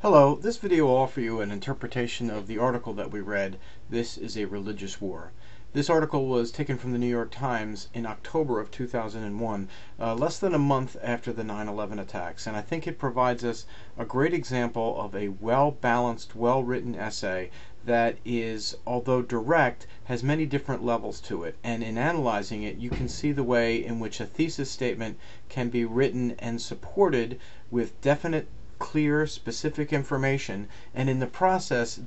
Hello, this video will offer you an interpretation of the article that we read, "This is a Religious War." This article was taken from the New York Times in October of 2001, less than a month after the 9/11 attacks, and I think it provides us a great example of a well-balanced, well-written essay that is, although direct, has many different levels to it, and in analyzing it you can see the way in which a thesis statement can be written and supported with definite, clear, specific information, and in the process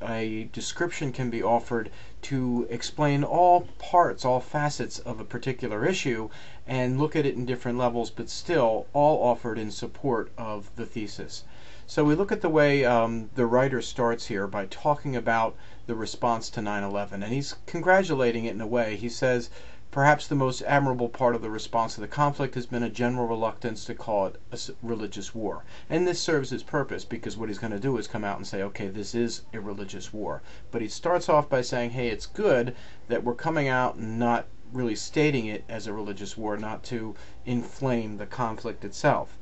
a description can be offered to explain all parts, all facets of a particular issue, and look at it in different levels, but still all offered in support of the thesis. So we look at the way the writer starts here by talking about the response to 9/11, and he's congratulating it in a way. He says, perhaps the most admirable part of the response to the conflict has been a general reluctance to call it a religious war. And this serves its purpose, because what he's going to do is come out and say, okay, this is a religious war. But he starts off by saying, hey, it's good that we're coming out and not really stating it as a religious war, not to inflame the conflict itself.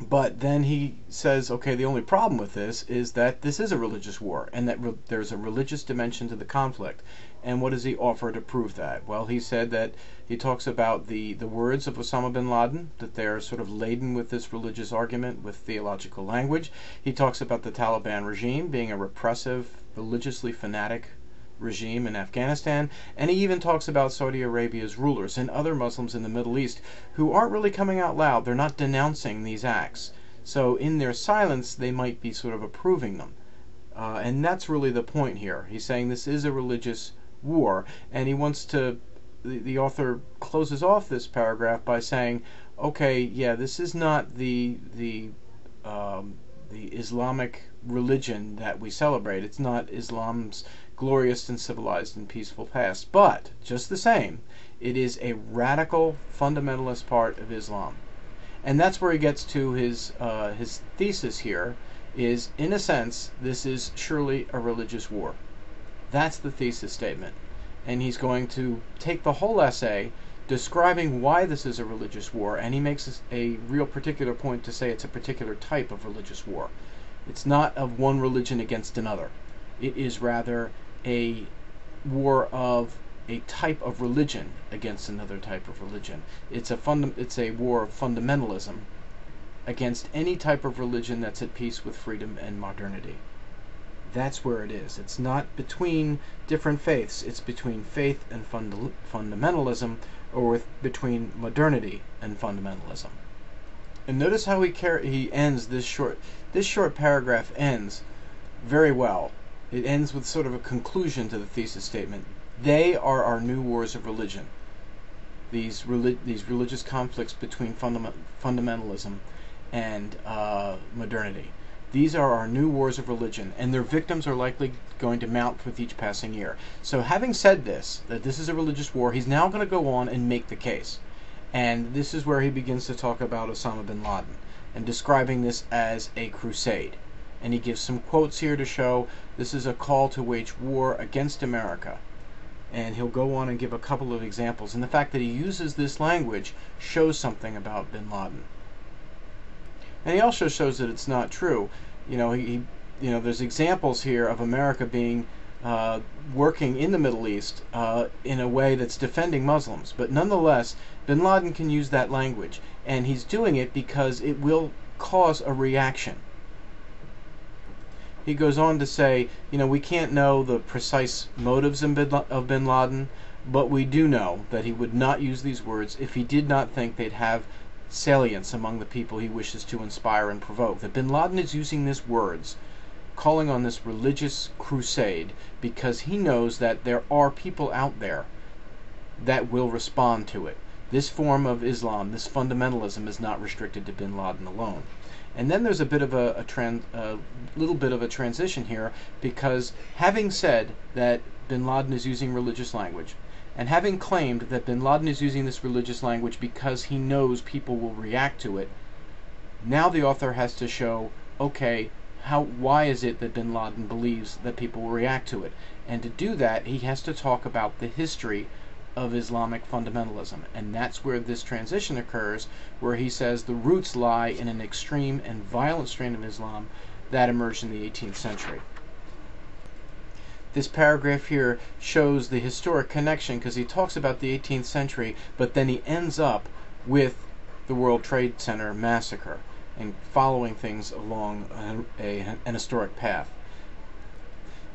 But then he says, okay, the only problem with this is that this is a religious war, and that there's a religious dimension to the conflict. And what does he offer to prove that? Well, he said that he talks about the words of Osama bin Laden, that they're sort of laden with this religious argument, with theological language. He talks about the Taliban regime being a repressive, religiously fanatic regime in Afghanistan, and he even talks about Saudi Arabia's rulers and other Muslims in the Middle East who aren't really coming out loud. They're not denouncing these acts. So in their silence, they might be sort of approving them. And that's really the point here. He's saying this is a religious war, and he wants to, the author closes off this paragraph by saying, okay, yeah, this is not the Islamic religion that we celebrate. It's not Islam's glorious and civilized and peaceful past, but just the same, it is a radical fundamentalist part of Islam. And that's where he gets to his thesis here, is, in a sense, this is surely a religious war. That's the thesis statement. And he's going to take the whole essay describing why this is a religious war, and he makes a real particular point to say it's a particular type of religious war. It's not of one religion against another. It is rather a war of a type of religion against another type of religion. It's a war of fundamentalism against any type of religion that's at peace with freedom and modernity. That's where it is. It's not between different faiths. It's between faith and fundamentalism, or between modernity and fundamentalism. And notice how he ends this short paragraph ends very well. It ends with sort of a conclusion to the thesis statement. They are our new wars of religion. These religious conflicts between fundamentalism and modernity. These are our new wars of religion, and their victims are likely going to mount with each passing year. So having said this, that this is a religious war, he's now going to go on and make the case. And this is where he begins to talk about Osama bin Laden and describing this as a crusade. And he gives some quotes here to show this is a call to wage war against America. And he'll go on and give a couple of examples. And the fact that he uses this language shows something about bin Laden. And he also shows that it's not true. There's examples here of America being working in the Middle East in a way that's defending Muslims. But nonetheless, bin Laden can use that language. And he's doing it because it will cause a reaction. He goes on to say, we can't know the precise motives of bin Laden, but we do know that he would not use these words if he did not think they'd have salience among the people he wishes to inspire and provoke. That bin Laden is using these words, calling on this religious crusade, because he knows that there are people out there that will respond to it. This form of Islam, this fundamentalism, is not restricted to bin Laden alone. And then there's a bit of a little bit of a transition here, because having said that bin Laden is using religious language, and having claimed that bin Laden is using this religious language because he knows people will react to it, now the author has to show, okay, why is it that bin Laden believes that people will react to it? And to do that, he has to talk about the history of Islamic fundamentalism. And that's where this transition occurs, where he says the roots lie in an extreme and violent strain of Islam that emerged in the 18th century. This paragraph here shows the historic connection, because he talks about the 18th century, but then he ends up with the World Trade Center massacre and following things along an historic path.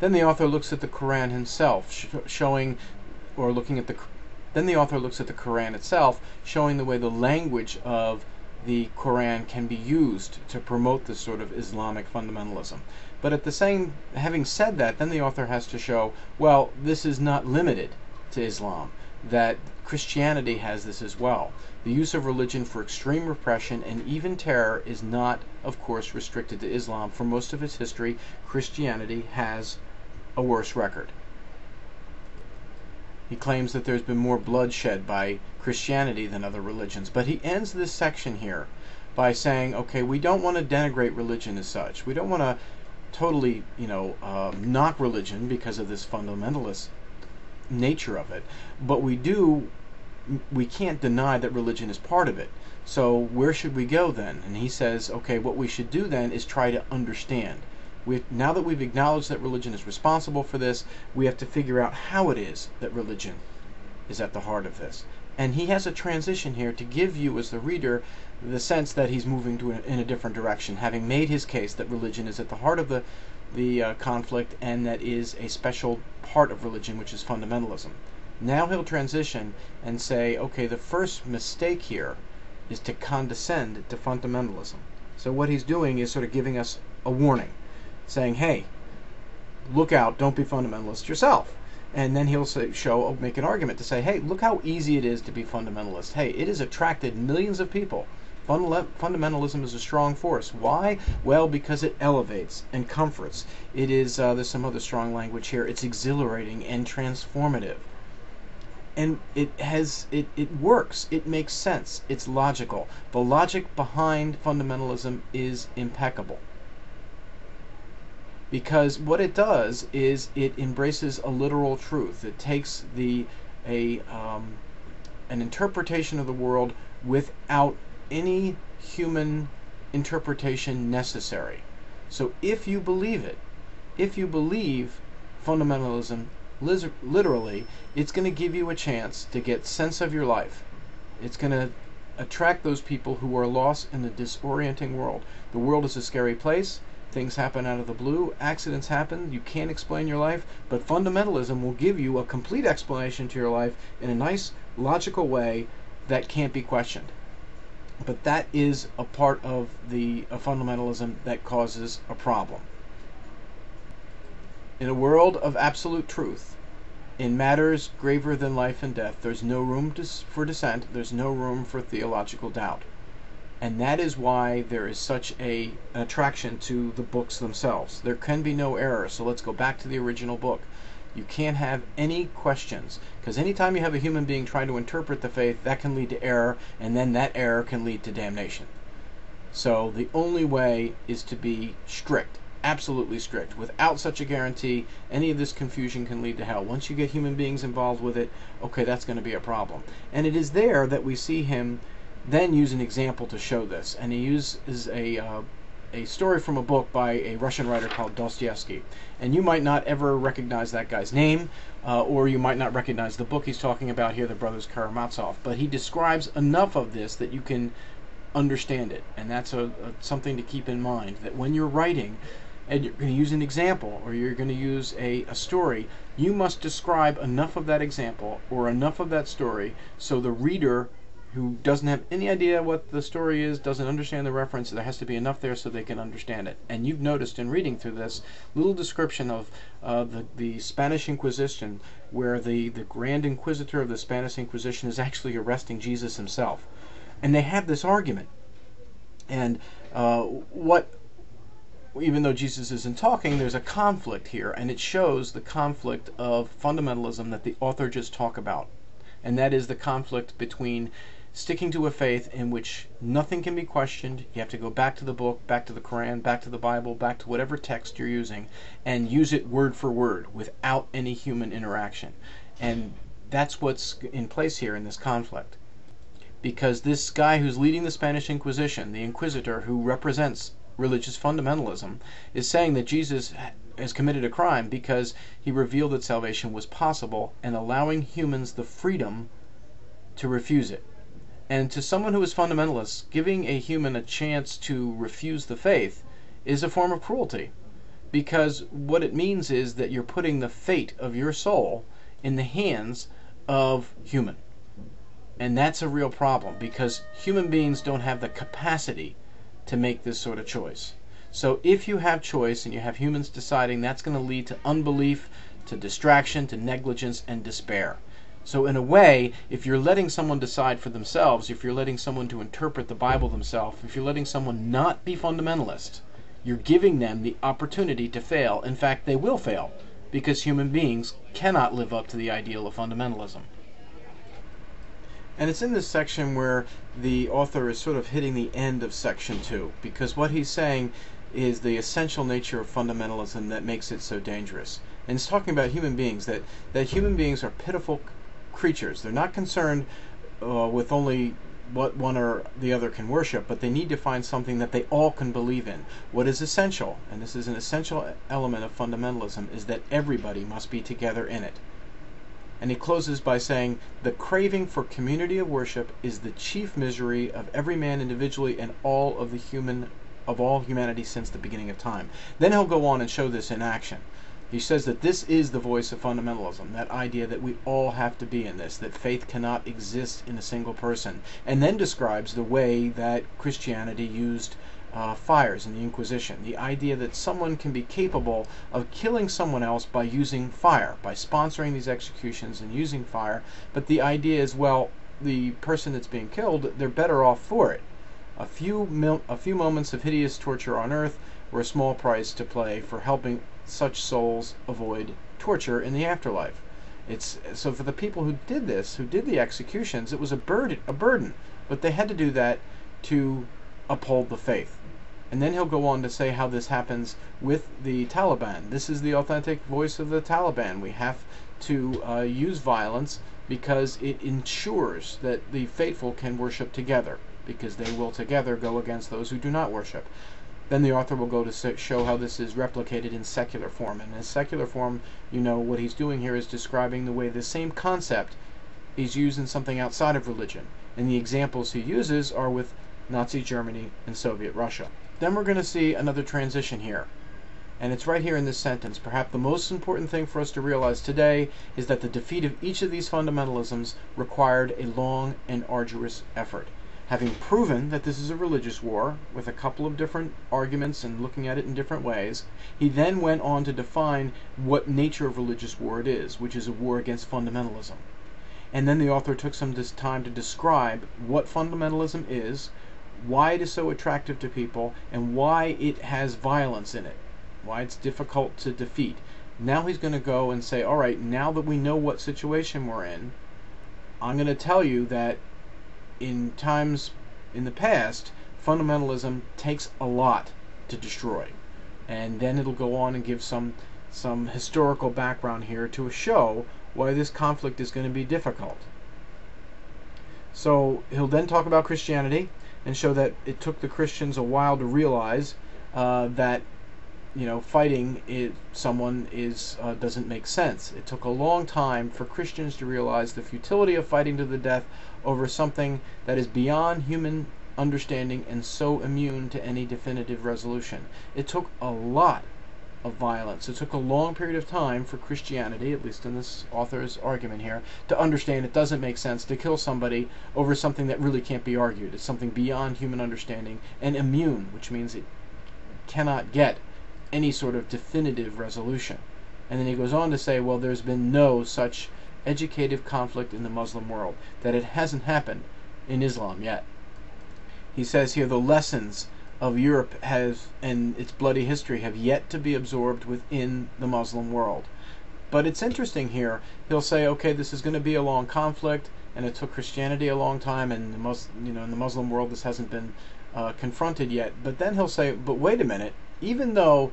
Then the author looks at the Quran himself, then the author looks at the Quran itself, showing the way the language of the Quran can be used to promote this sort of Islamic fundamentalism. But at the same, having said that, then the author has to show, well, this is not limited to Islam, that Christianity has this as well. The use of religion for extreme repression and even terror is not, of course, restricted to Islam. For most of its history, Christianity has a worse record. He claims that there's been more bloodshed by Christianity than other religions. But he ends this section here by saying, okay, we don't want to denigrate religion as such. We don't want to totally, knock religion because of this fundamentalist nature of it. But we can't deny that religion is part of it. So where should we go then? And he says, okay, what we should do then is try to understand. Now that we've acknowledged that religion is responsible for this, we have to figure out how it is that religion is at the heart of this. And he has a transition here to give you, as the reader, the sense that he's moving in a different direction, having made his case that religion is at the heart of the conflict, and that is a special part of religion, which is fundamentalism. Now he'll transition and say, okay, the first mistake here is to condescend to fundamentalism. So what he's doing is sort of giving us a warning, saying, hey, look out, don't be fundamentalist yourself. And then he'll make an argument to say, hey, look how easy it is to be fundamentalist. Hey, it has attracted millions of people. Fundamentalism is a strong force. Why? Well, because it elevates and comforts. It is, there's some other strong language here, it's exhilarating and transformative. And it works. It makes sense. It's logical. The logic behind fundamentalism is impeccable. Because what it does is it embraces a literal truth. It takes an interpretation of the world without any human interpretation necessary. So if you believe it, if you believe fundamentalism literally, it's going to give you a chance to get sense of your life. It's going to attract those people who are lost in the disorienting world. The world is a scary place. Things happen out of the blue. Accidents happen. You can't explain your life. But fundamentalism will give you a complete explanation to your life in a nice, logical way that can't be questioned. But that is a part of the fundamentalism that causes a problem. In a world of absolute truth, in matters graver than life and death, there's no room for dissent. There's no room for theological doubt. And that is why there is such an attraction to the books themselves. There can be no error, so let's go back to the original book. You can't have any questions, because anytime you have a human being trying to interpret the faith, that can lead to error, and then that error can lead to damnation. So the only way is to be strict, absolutely strict. Without such a guarantee, any of this confusion can lead to hell. Once you get human beings involved with it, okay, that's going to be a problem. And it is there that we see him then use an example to show this, and he uses a story from a book by a Russian writer called Dostoevsky. And you might not ever recognize that guy's name, or you might not recognize the book he's talking about here, The Brothers Karamazov. But he describes enough of this that you can understand it, and that's something to keep in mind, that when you're writing and you're going to use an example or you're going to use a story, you must describe enough of that example or enough of that story so the reader who doesn't have any idea what the story is, doesn't understand the reference, there has to be enough there so they can understand it. And you've noticed in reading through this little description of the Spanish Inquisition, where the Grand Inquisitor of the Spanish Inquisition is actually arresting Jesus himself. And they have this argument. And even though Jesus isn't talking, there's a conflict here, and it shows the conflict of fundamentalism that the author just talked about. And that is the conflict between sticking to a faith in which nothing can be questioned. You have to go back to the book, back to the Quran, back to the Bible, back to whatever text you're using, and use it word for word without any human interaction. And that's what's in place here in this conflict. Because this guy who's leading the Spanish Inquisition, the Inquisitor who represents religious fundamentalism, is saying that Jesus has committed a crime because he revealed that salvation was possible and allowing humans the freedom to refuse it. And to someone who is fundamentalist, giving a human a chance to refuse the faith is a form of cruelty. Because what it means is that you're putting the fate of your soul in the hands of human. And that's a real problem, because human beings don't have the capacity to make this sort of choice. So if you have choice and you have humans deciding, that's going to lead to unbelief, to distraction, to negligence, and despair. So in a way, if you're letting someone decide for themselves, if you're letting someone to interpret the Bible themselves, if you're letting someone not be fundamentalist, you're giving them the opportunity to fail. In fact, they will fail, because human beings cannot live up to the ideal of fundamentalism. And it's in this section where the author is sort of hitting the end of section 2, because what he's saying is the essential nature of fundamentalism that makes it so dangerous. And he's talking about human beings, that human beings are pitiful creatures. They're not concerned with only what one or the other can worship, but they need to find something that they all can believe in. What is essential, and this is an essential element of fundamentalism, is that everybody must be together in it. And he closes by saying, the craving for community of worship is the chief misery of every man individually and all of all humanity since the beginning of time. Then he'll go on and show this in action. He says that this is the voice of fundamentalism, that idea that we all have to be in this, that faith cannot exist in a single person, and then describes the way that Christianity used fires in the Inquisition, the idea that someone can be capable of killing someone else by using fire, by sponsoring these executions and using fire, but the idea is, well, the person that's being killed, they're better off for it. A few moments of hideous torture on earth were a small price to pay for helping such souls avoid torture in the afterlife. So for the people who did this, who did the executions, it was a burden, but they had to do that to uphold the faith. And then he'll go on to say how this happens with the Taliban. This is the authentic voice of the Taliban. We have to use violence because it ensures that the faithful can worship together, because they will together go against those who do not worship. Then the author will go to show how this is replicated in secular form. And in secular form, what he's doing here is describing the way the same concept is used in something outside of religion. And the examples he uses are with Nazi Germany and Soviet Russia. Then we're going to see another transition here. And it's right here in this sentence. Perhaps the most important thing for us to realize today is that the defeat of each of these fundamentalisms required a long and arduous effort. Having proven that this is a religious war, with a couple of different arguments and looking at it in different ways, he then went on to define what nature of religious war it is, which is a war against fundamentalism. And then the author took some time to describe what fundamentalism is, why it is so attractive to people, and why it has violence in it, why it's difficult to defeat. Now he's going to go and say, all right, now that we know what situation we're in, I'm going to tell you that in times in the past, fundamentalism takes a lot to destroy. And then it'll go on and give some historical background here to show why this conflict is going to be difficult. So he'll then talk about Christianity and show that it took the Christians a while to realize that fighting someone doesn't make sense. It took a long time for Christians to realize the futility of fighting to the death over something that is beyond human understanding and so immune to any definitive resolution. It took a lot of violence. It took a long period of time for Christianity, at least in this author's argument here, to understand it doesn't make sense to kill somebody over something that really can't be argued. It's something beyond human understanding and immune, which means it cannot get any sort of definitive resolution. And then he goes on to say, well, there's been no such educative conflict in the Muslim world, that it hasn't happened in Islam yet. He says here the lessons of Europe and its bloody history have yet to be absorbed within the Muslim world. But it's interesting here, he'll say, okay, this is going to be a long conflict, and it took Christianity a long time, and in the Muslim world this hasn't been confronted yet. But then he'll say, but wait a minute, even though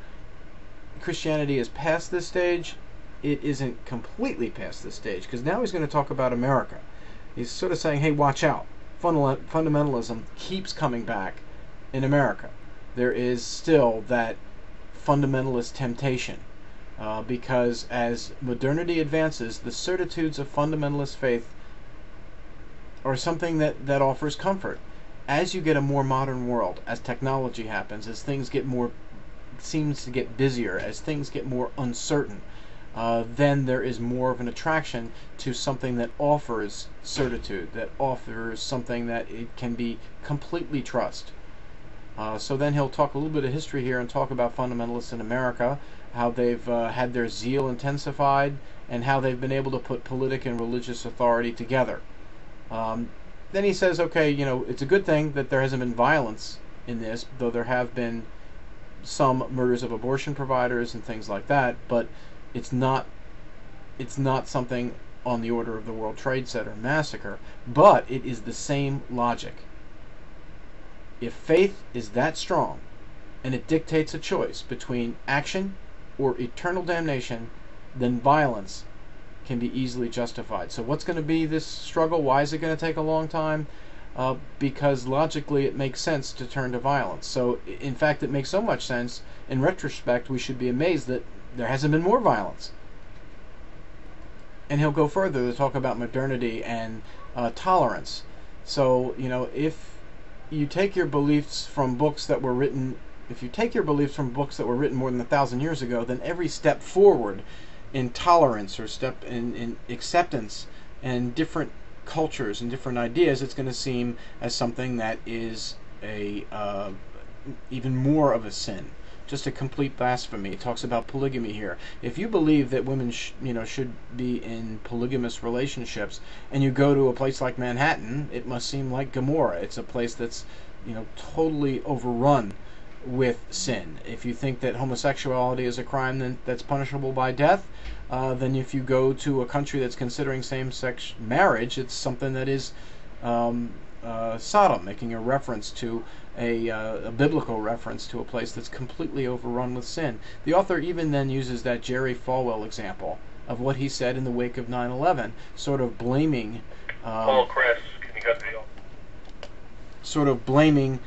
Christianity is past this stage, it isn't completely past this stage, because now he's going to talk about America. He's sort of saying, hey, watch out. Fundamentalism keeps coming back in America. There is still that fundamentalist temptation, because as modernity advances, the certitudes of fundamentalist faith are something that offers comfort. As you get a more modern world, as technology happens, as things get more, seems to get busier, as things get more uncertain, then there is more of an attraction to something that offers certitude, that offers something that it can be completely trust. So then he'll talk a little bit of history here and talk about fundamentalists in America, how they've had their zeal intensified, and how they've been able to put politic and religious authority together. Then he says, okay, it's a good thing that there hasn't been violence in this, though there have been some murders of abortion providers and things like that, but it's not something on the order of the World Trade Center massacre, but it is the same logic. If faith is that strong, and it dictates a choice between action or eternal damnation, then violence can be easily justified. So what's going to be this struggle? Why is it going to take a long time? Because logically it makes sense to turn to violence. So in fact it makes so much sense, in retrospect we should be amazed that there hasn't been more violence. And he'll go further to talk about modernity and tolerance. So, if you take your beliefs from books that were written, more than 1,000 years ago, then every step forward in tolerance or step in acceptance and different cultures and different ideas, it's going to seem as something that is even more of a sin, just a complete blasphemy. It talks about polygamy here. If you believe that women should be in polygamous relationships, and you go to a place like Manhattan, it must seem like Gomorrah. It's a place that's totally overrun with sin. If you think that homosexuality is a crime that's punishable by death, then if you go to a country that's considering same-sex marriage, it's something that is Sodom, making a reference to a biblical reference to a place that's completely overrun with sin. The author even then uses that Jerry Falwell example of what he said in the wake of 9/11, sort of blaming Chris, can you go to the sort of blaming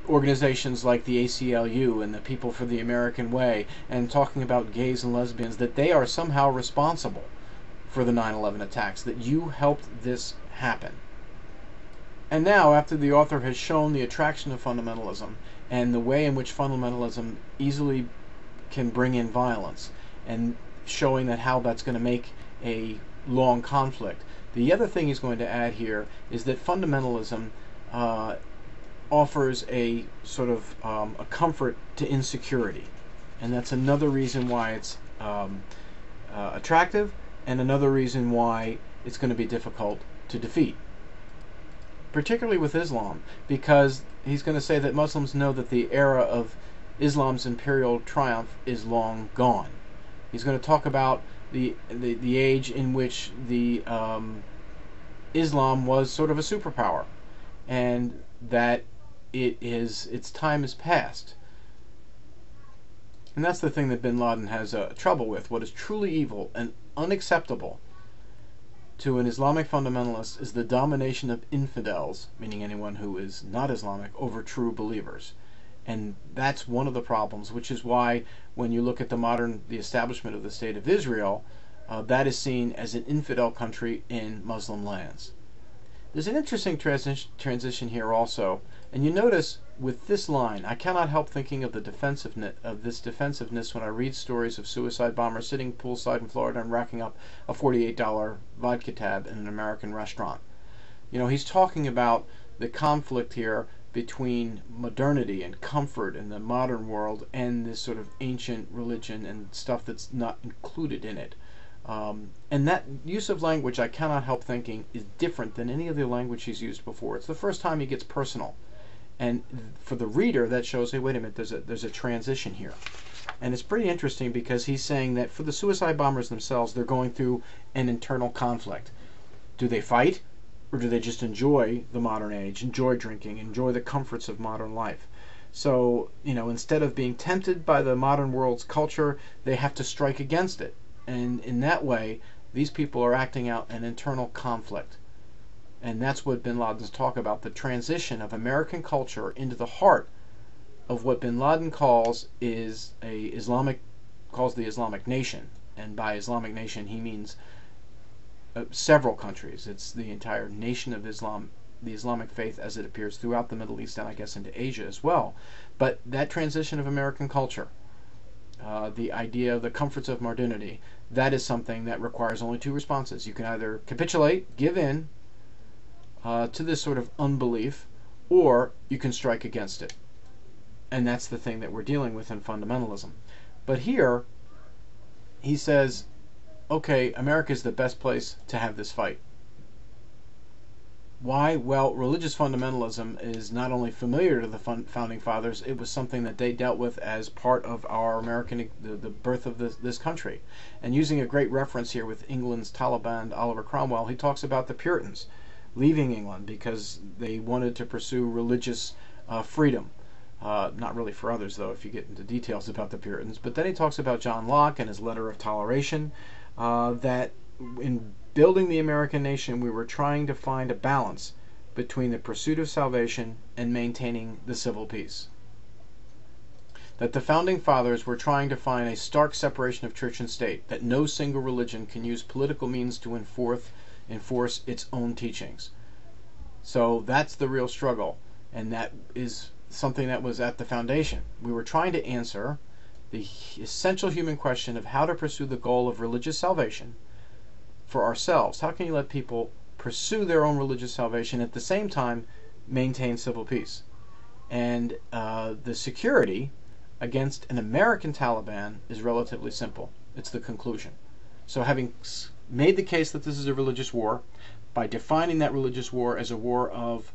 organizations like the ACLU and the People for the American Way, and talking about gays and lesbians, that they are somehow responsible for the 9/11 attacks, that you helped this happen. And now, after the author has shown the attraction of fundamentalism and the way in which fundamentalism easily can bring in violence, and showing that how that's going to make a long conflict, the other thing he's going to add here is that fundamentalism offers a sort of a comfort to insecurity, and that's another reason why it's attractive, and another reason why it's going to be difficult to defeat, particularly with Islam, because he's going to say that Muslims know that the era of Islam's imperial triumph is long gone. He's going to talk about the age in which the Islam was sort of a superpower, and that its time is past. And that's the thing that bin Laden has trouble with. What is truly evil and unacceptable to an Islamic fundamentalist is the domination of infidels, meaning anyone who is not Islamic, over true believers. And that's one of the problems, which is why when you look at the establishment of the State of Israel, that is seen as an infidel country in Muslim lands. There's an interesting transition here also, and you notice with this line, I cannot help thinking of this defensiveness when I read stories of suicide bombers sitting poolside in Florida and racking up a $48 vodka tab in an American restaurant. He's talking about the conflict here between modernity and comfort in the modern world and this sort of ancient religion and stuff that's not included in it. And that use of language, I cannot help thinking, is different than any of the language he's used before. It's the first time he gets personal. And for the reader, that shows, hey, wait a minute, there's a transition here. And it's pretty interesting because he's saying that for the suicide bombers themselves, they're going through an internal conflict. Do they fight, or do they just enjoy the modern age, enjoy drinking, enjoy the comforts of modern life? So, instead of being tempted by the modern world's culture, they have to strike against it. And in that way, these people are acting out an internal conflict. And that's what bin Laden's talk about, the transition of American culture into the heart of what bin Laden calls the Islamic nation. And by Islamic nation, he means several countries. It's the entire nation of Islam, the Islamic faith as it appears throughout the Middle East and I guess into Asia as well. But that transition of American culture, the idea of the comforts of modernity, that is something that requires only two responses. You can either capitulate, give in to this sort of unbelief, or you can strike against it. And that's the thing that we're dealing with in fundamentalism. But here, he says, okay, America is the best place to have this fight. Why? Well, religious fundamentalism is not only familiar to the Founding Fathers, it was something that they dealt with as part of our the birth of this country. And using a great reference here with England's Taliban, Oliver Cromwell, he talks about the Puritans leaving England because they wanted to pursue religious freedom. Not really for others, though, if you get into details about the Puritans. But then he talks about John Locke and his Letter of Toleration, that in building the American nation, we were trying to find a balance between the pursuit of salvation and maintaining the civil peace. That the Founding Fathers were trying to find a stark separation of church and state, that no single religion can use political means to enforce its own teachings. So that's the real struggle, and that is something that was at the foundation. We were trying to answer the essential human question of how to pursue the goal of religious salvation for ourselves. How can you let people pursue their own religious salvation at the same time maintain civil peace? And the security against an American Taliban is relatively simple. It's the conclusion. So having made the case that this is a religious war, by defining that religious war as a war of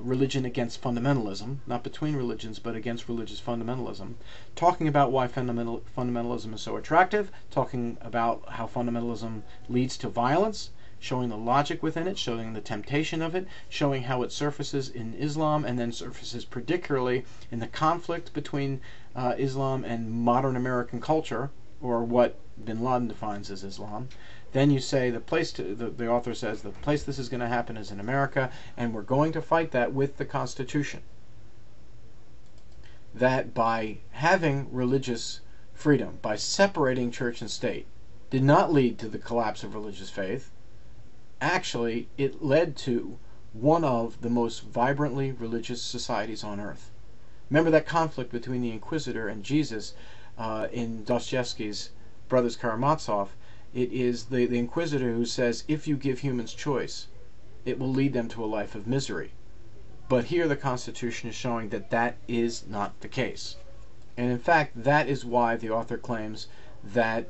religion against fundamentalism, not between religions, but against religious fundamentalism, talking about why fundamentalism is so attractive, talking about how fundamentalism leads to violence, showing the logic within it, showing the temptation of it, showing how it surfaces in Islam and then surfaces particularly in the conflict between Islam and modern American culture, or what bin Laden defines as Islam. Then you say the author says the place this is going to happen is in America, and we're going to fight that with the Constitution. That by having religious freedom, by separating church and state, did not lead to the collapse of religious faith. Actually, it led to one of the most vibrantly religious societies on earth. Remember that conflict between the Inquisitor and Jesus in Dostoevsky's Brothers Karamazov? It is the Inquisitor who says, if you give humans choice, it will lead them to a life of misery. But here the Constitution is showing that that is not the case. And in fact, that is why the author claims that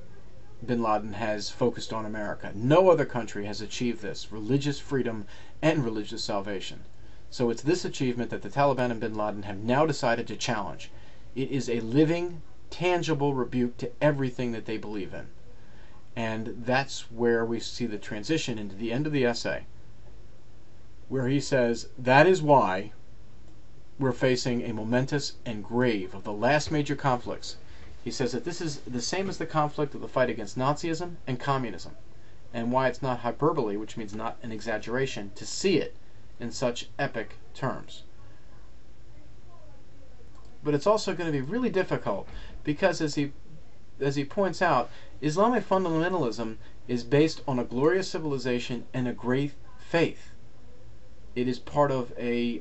bin Laden has focused on America. No other country has achieved this, religious freedom and religious salvation. So it's this achievement that the Taliban and bin Laden have now decided to challenge. It is a living, tangible rebuke to everything that they believe in. And that's where we see the transition into the end of the essay, where he says, that is why we're facing a momentous and grave of the last major conflicts. He says that this is the same as the conflict of the fight against Nazism and communism, and why it's not hyperbole, which means not an exaggeration, to see it in such epic terms. But it's also going to be really difficult, because as he points out, Islamic fundamentalism is based on a glorious civilization and a great faith. It is part of a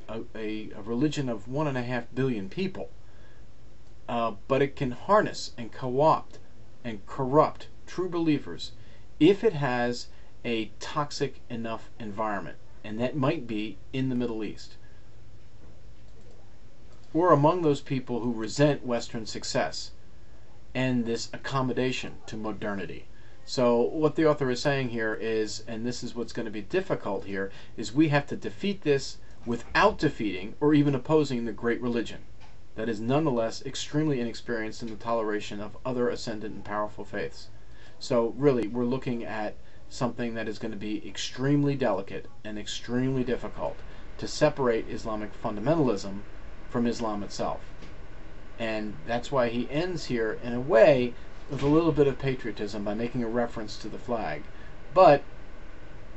religion of 1.5 billion people. But it can harness and co-opt and corrupt true believers if it has a toxic enough environment. And that might be in the Middle East, or among those people who resent Western success and this accommodation to modernity. So what the author is saying here is, and this is what's going to be difficult here, is we have to defeat this without defeating or even opposing the great religion that is nonetheless extremely inexperienced in the toleration of other ascendant and powerful faiths. So really, we're looking at something that is going to be extremely delicate and extremely difficult to separate Islamic fundamentalism from Islam itself. And that's why he ends here in a way with a little bit of patriotism by making a reference to the flag. But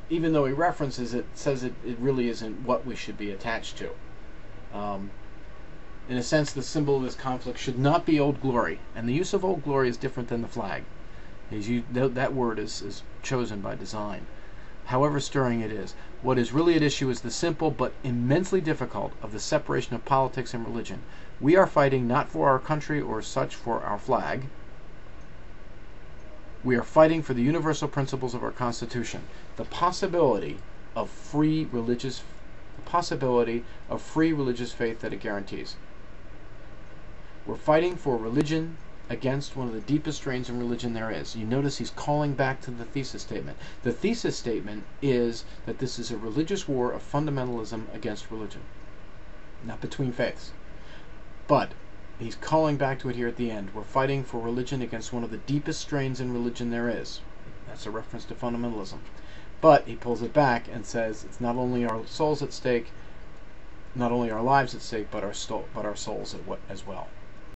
even though he references it, says it really isn't what we should be attached to. In a sense, the symbol of this conflict should not be Old Glory, and the use of Old Glory is different than the flag. That word is chosen by design. However stirring it is, what is really at issue is the simple but immensely difficult of the separation of politics and religion. We are fighting not for our country or such for our flag. We are fighting for the universal principles of our Constitution, the possibility of free religious faith that it guarantees. We're fighting for religion against one of the deepest strains in religion there is. You notice he's calling back to the thesis statement. The thesis statement is that this is a religious war of fundamentalism against religion, not between faiths. But he's calling back to it here at the end. We're fighting for religion against one of the deepest strains in religion there is. That's a reference to fundamentalism. But he pulls it back and says it's not only our souls at stake, not only our lives at stake, but our souls as well.